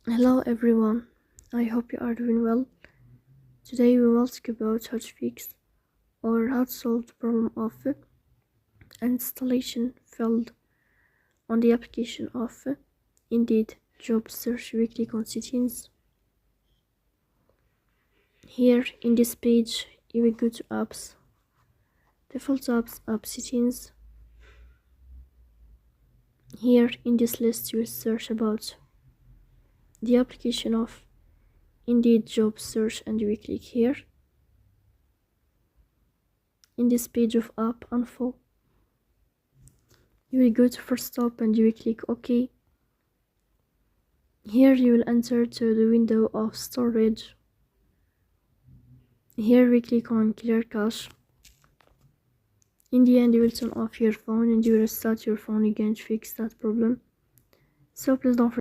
Hello everyone, I hope you are doing well. Today we will talk about how to fix or how to solve the problem of installation failed on the application of Indeed job search weekly constituents. Here in this page you will go to apps, default apps, app settings. Here in this list you will search about the application of Indeed job search and you will click here. In this page of app info, you will go to first stop and you will click OK. Here you will enter to the window of storage. Here we click on clear cache. In the end you will turn off your phone and you will start your phone again to fix that problem. So please don't forget